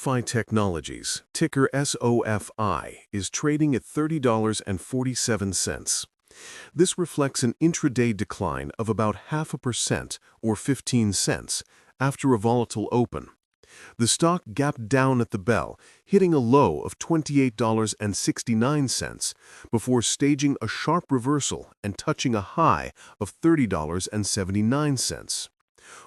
SoFi Technologies, ticker SOFI, is trading at $30.47. This reflects an intraday decline of about 0.5% or 15 cents after a volatile open. The stock gapped down at the bell, hitting a low of $28.69 before staging a sharp reversal and touching a high of $30.79.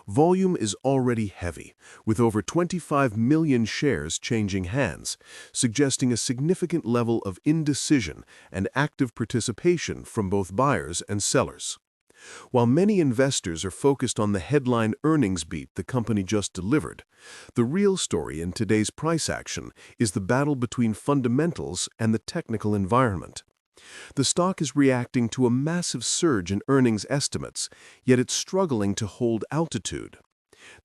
Volume is already heavy, with over 25 million shares changing hands, suggesting a significant level of indecision and active participation from both buyers and sellers. While many investors are focused on the headline earnings beat the company just delivered, the real story in today's price action is the battle between fundamentals and the technical environment. The stock is reacting to a massive surge in earnings estimates, yet it's struggling to hold altitude.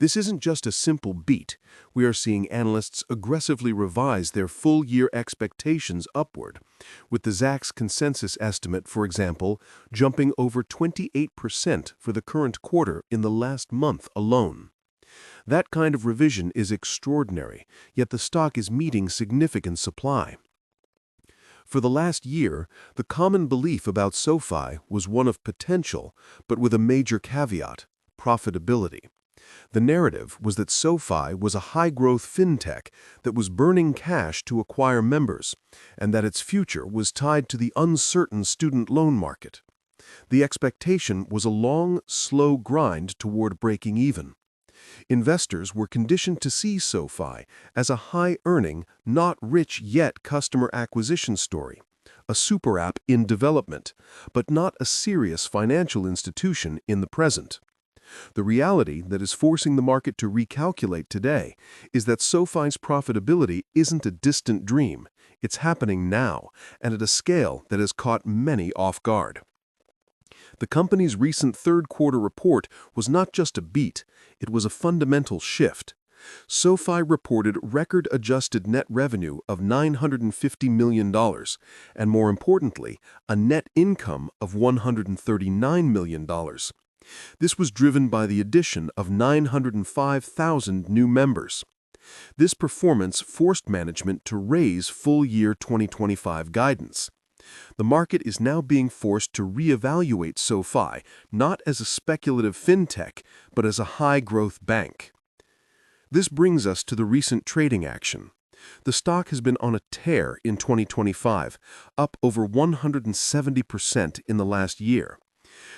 This isn't just a simple beat. We are seeing analysts aggressively revise their full-year expectations upward, with the Zacks consensus estimate, for example, jumping over 28% for the current quarter in the last month alone. That kind of revision is extraordinary, yet the stock is meeting significant supply. For the last year, the common belief about SoFi was one of potential, but with a major caveat: profitability. The narrative was that SoFi was a high-growth fintech that was burning cash to acquire members, and that its future was tied to the uncertain student loan market. The expectation was a long, slow grind toward breaking even. Investors were conditioned to see SoFi as a high-earning, not rich yet customer acquisition story, a super app in development, but not a serious financial institution in the present. The reality that is forcing the market to recalculate today is that SoFi's profitability isn't a distant dream. It's happening now, and at a scale that has caught many off guard. The company's recent third-quarter report was not just a beat, it was a fundamental shift. SoFi reported record-adjusted net revenue of $950 million, and more importantly, a net income of $139 million. This was driven by the addition of 905,000 new members. This performance forced management to raise full-year 2025 guidance. The market is now being forced to reevaluate SoFi not as a speculative fintech, but as a high-growth bank. This brings us to the recent trading action. The stock has been on a tear in 2025, up over 170% in the last year.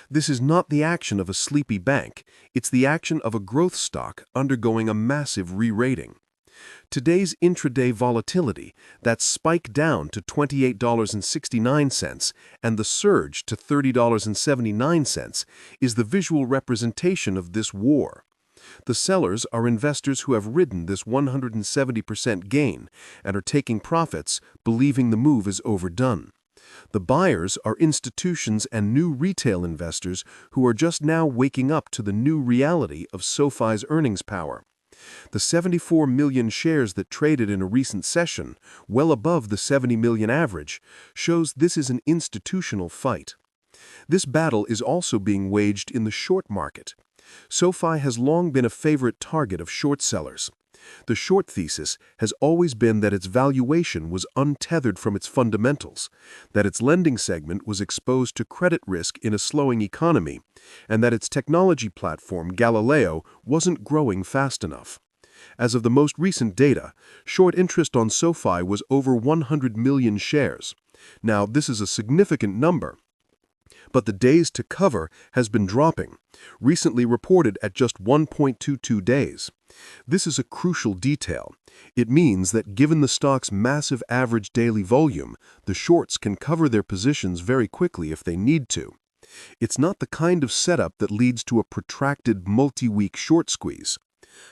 This is not the action of a sleepy bank, it's the action of a growth stock undergoing a massive re-rating. Today's intraday volatility, that spike down to $28.69 and the surge to $30.79, is the visual representation of this war. The sellers are investors who have ridden this 170% gain and are taking profits, believing the move is overdone. The buyers are institutions and new retail investors who are just now waking up to the new reality of SoFi's earnings power. The 74 million shares that traded in a recent session, well above the 70 million average, shows this is an institutional fight. This battle is also being waged in the short market. SoFi has long been a favorite target of short sellers. The short thesis has always been that its valuation was untethered from its fundamentals, that its lending segment was exposed to credit risk in a slowing economy, and that its technology platform, Galileo, wasn't growing fast enough. As of the most recent data, short interest on SoFi was over 100 million shares. Now, this is a significant number, but the days to cover has been dropping, recently reported at just 1.22 days. This is a crucial detail. It means that given the stock's massive average daily volume, the shorts can cover their positions very quickly if they need to. It's not the kind of setup that leads to a protracted multi-week short squeeze.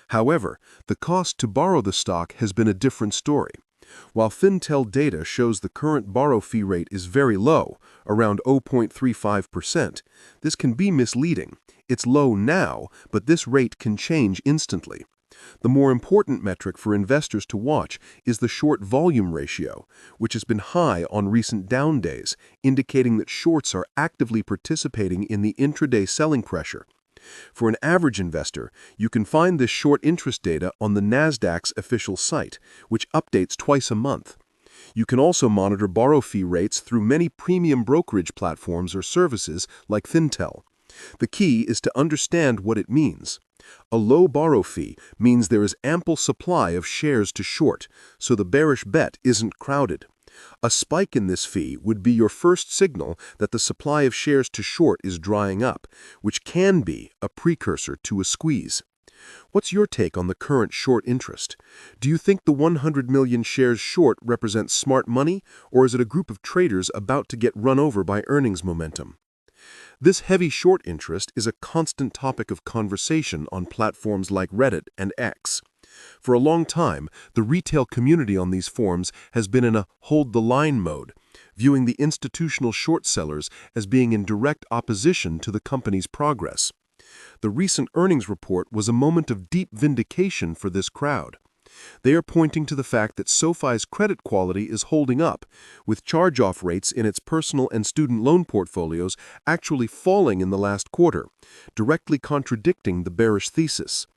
However, the cost to borrow the stock has been a different story. While Fintel data shows the current borrow fee rate is very low, around 0.35%, this can be misleading. It's low now, but this rate can change instantly. The more important metric for investors to watch is the short volume ratio, which has been high on recent down days, indicating that shorts are actively participating in the intraday selling pressure. For an average investor, you can find this short interest data on the Nasdaq's official site, which updates twice a month. You can also monitor borrow fee rates through many premium brokerage platforms or services like Fintel. The key is to understand what it means. A low borrow fee means there is ample supply of shares to short, so the bearish bet isn't crowded. A spike in this fee would be your first signal that the supply of shares to short is drying up, which can be a precursor to a squeeze. What's your take on the current short interest? Do you think the 100 million shares short represents smart money, or is it a group of traders about to get run over by earnings momentum? This heavy short interest is a constant topic of conversation on platforms like Reddit and X. For a long time, the retail community on these forums has been in a hold-the-line mode, viewing the institutional short sellers as being in direct opposition to the company's progress. The recent earnings report was a moment of deep vindication for this crowd. They are pointing to the fact that SoFi's credit quality is holding up, with charge-off rates in its personal and student loan portfolios actually falling in the last quarter, directly contradicting the bearish thesis.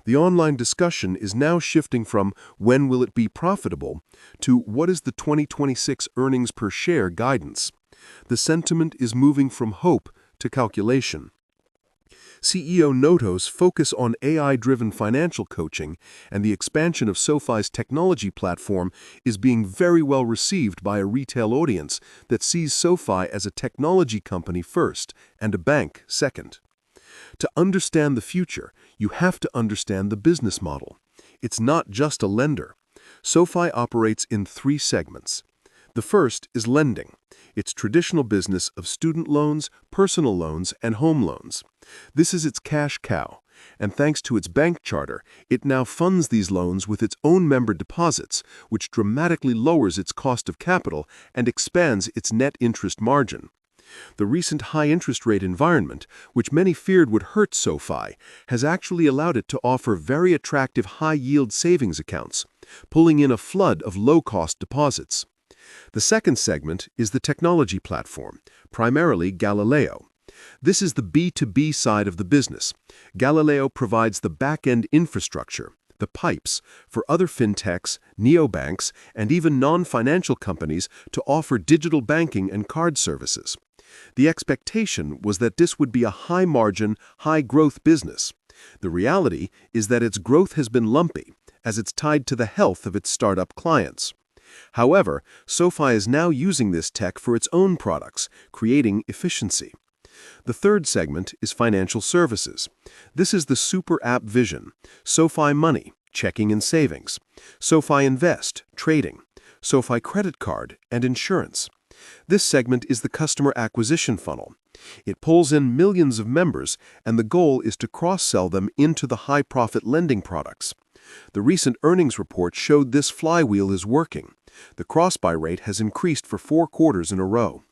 The online discussion is now shifting from when will it be profitable to what is the 2026 earnings per share guidance. The sentiment is moving from hope to calculation. CEO Noto's focus on AI-driven financial coaching and the expansion of SoFi's technology platform is being very well received by a retail audience that sees SoFi as a technology company first and a bank second. To understand the future, you have to understand the business model. It's not just a lender. SoFi operates in three segments. The first is lending, its traditional business of student loans, personal loans, and home loans. This is its cash cow, and thanks to its bank charter, it now funds these loans with its own member deposits, which dramatically lowers its cost of capital and expands its net interest margin. The recent high-interest rate environment, which many feared would hurt SoFi, has actually allowed it to offer very attractive high-yield savings accounts, pulling in a flood of low-cost deposits. The second segment is the technology platform, primarily Galileo. This is the B2B side of the business. Galileo provides the back-end infrastructure, the pipes, for other fintechs, neobanks, and even non-financial companies to offer digital banking and card services. The expectation was that this would be a high-margin, high-growth business. The reality is that its growth has been lumpy, as it's tied to the health of its startup clients. However, SoFi is now using this tech for its own products, creating efficiency. The third segment is financial services. This is the super app vision: SoFi Money, checking and savings; SoFi Invest, trading; SoFi Credit Card, and insurance. This segment is the customer acquisition funnel. It pulls in millions of members, and the goal is to cross-sell them into the high-profit lending products. The recent earnings report showed this flywheel is working. The cross-buy rate has increased for 4 quarters in a row.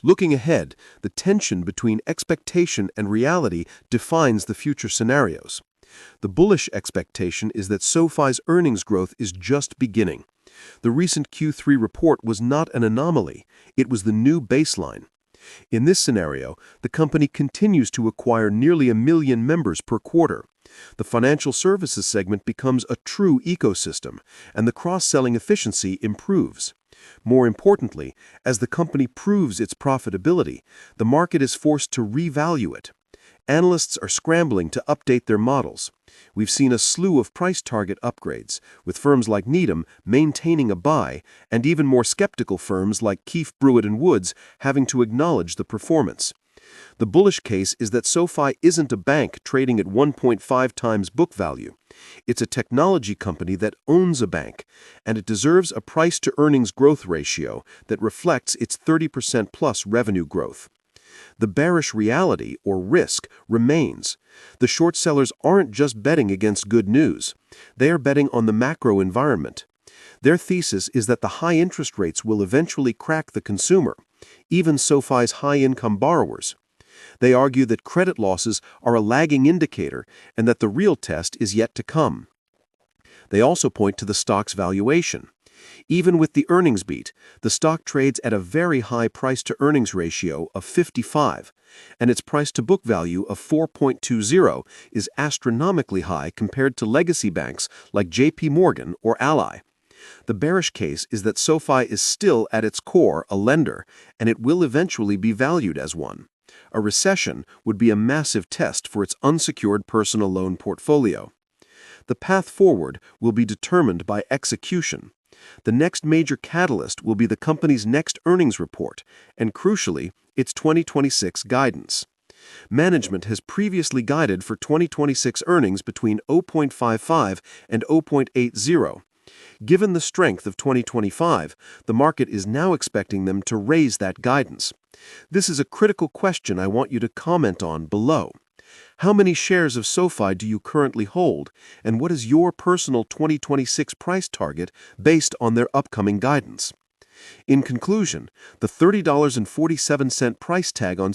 Looking ahead, the tension between expectation and reality defines the future scenarios. The bullish expectation is that SoFi's earnings growth is just beginning. The recent Q3 report was not an anomaly, it was the new baseline. In this scenario, the company continues to acquire nearly 1 million members per quarter. The financial services segment becomes a true ecosystem, and the cross-selling efficiency improves. More importantly, as the company proves its profitability, the market is forced to revalue it. Analysts are scrambling to update their models. We've seen a slew of price target upgrades, with firms like Needham maintaining a buy, and even more skeptical firms like Keefe, Brewett & Woods having to acknowledge the performance. The bullish case is that SoFi isn't a bank trading at 1.5 times book value. It's a technology company that owns a bank, and it deserves a price-to-earnings growth ratio that reflects its 30% plus revenue growth. The bearish reality, or risk, remains. The short sellers aren't just betting against good news. They are betting on the macro environment. Their thesis is that the high interest rates will eventually crack the consumer, even SoFi's high-income borrowers. They argue that credit losses are a lagging indicator and that the real test is yet to come. They also point to the stock's valuation. Even with the earnings beat, the stock trades at a very high price-to-earnings ratio of 55, and its price-to-book value of 4.20 is astronomically high compared to legacy banks like JP Morgan or Ally. The bearish case is that SoFi is still at its core a lender, and it will eventually be valued as one. A recession would be a massive test for its unsecured personal loan portfolio. The path forward will be determined by execution. The next major catalyst will be the company's next earnings report, and crucially, its 2026 guidance. Management has previously guided for 2026 earnings between 0.55 and 0.80. Given the strength of 2025, the market is now expecting them to raise that guidance. This is a critical question I want you to comment on below. How many shares of SoFi do you currently hold, and what is your personal 2026 price target based on their upcoming guidance? In conclusion, the $30.47 price tag on